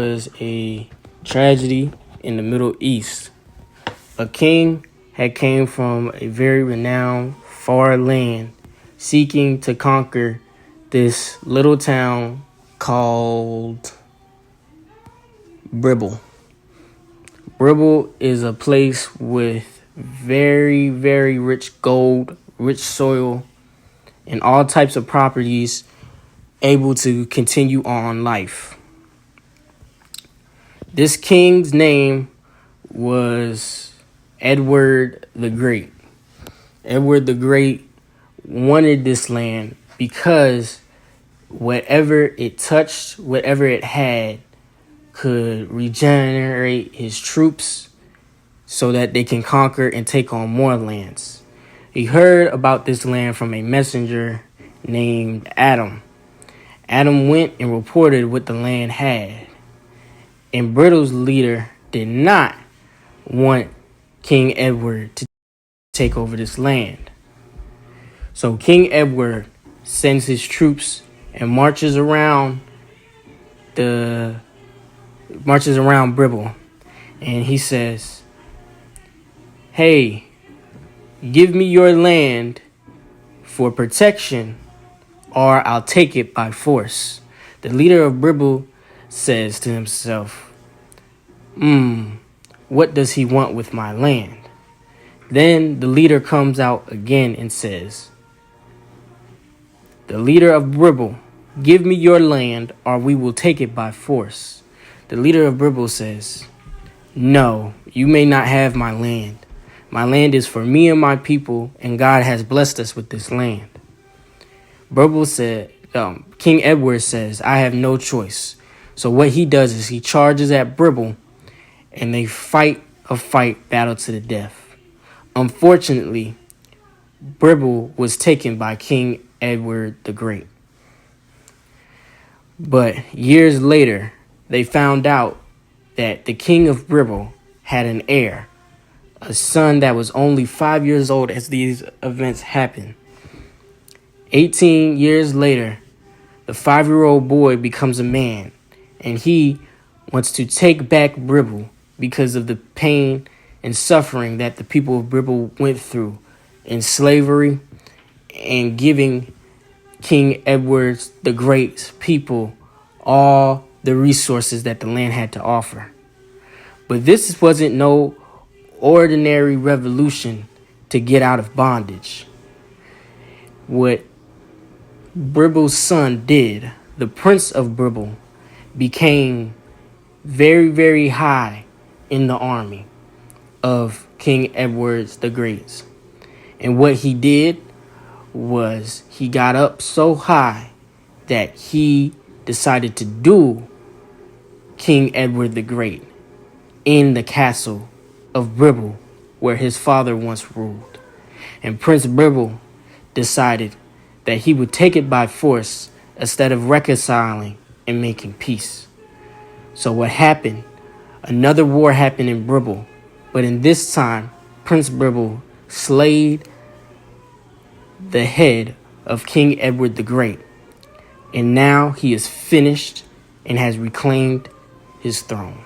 Was a tragedy in the Middle East. A king had came from a very renowned far land seeking to conquer this little town called Bribble. Bribble is a place with very, very rich gold, rich soil, and all types of properties able to continue on life. This king's name was Edward the Great. Edward the Great wanted this land because whatever it touched, whatever it had, could regenerate his troops so that they can conquer and take on more lands. He heard about this land from a messenger named Adam. Adam went and reported what the land had. And Brittle's leader did not want King Edward to take over this land. So King Edward sends his troops and marches around Bribble. And he says, "Hey, give me your land for protection or I'll take it by force." The leader of Bribble says to himself, what does he want with my land? Then the leader comes out again and says, the leader of Bribble, "Give me your land or we will take it by force." The leader of Bribble says, "No, you may not have my land. My land is for me and my people, and God has blessed us with this land." King Edward says, "I have no choice." So what he does is he charges at Bribble, and they fight a battle to the death. Unfortunately, Bribble was taken by King Edward the Great. But years later, they found out that the king of Bribble had an heir, a son that was only 5 years old as these events happened. 18 years later, the 5-year-old boy becomes a man, and he wants to take back Bribble because of the pain and suffering that the people of Bribble went through in slavery and giving King Edward the Great's people all the resources that the land had to offer. But this wasn't no ordinary revolution to get out of bondage. What Bribble's son did, the Prince of Bribble, became very, very high in the army of King Edward the Great. And what he did was he got up so high that he decided to duel King Edward the Great in the castle of Bribble, where his father once ruled. And Prince Bribble decided that he would take it by force instead of reconciling and making peace. So what happened? Another war happened in Bribble, but in this time, Prince Bribble slayed the head of King Edward the Great, and now he is finished and has reclaimed his throne.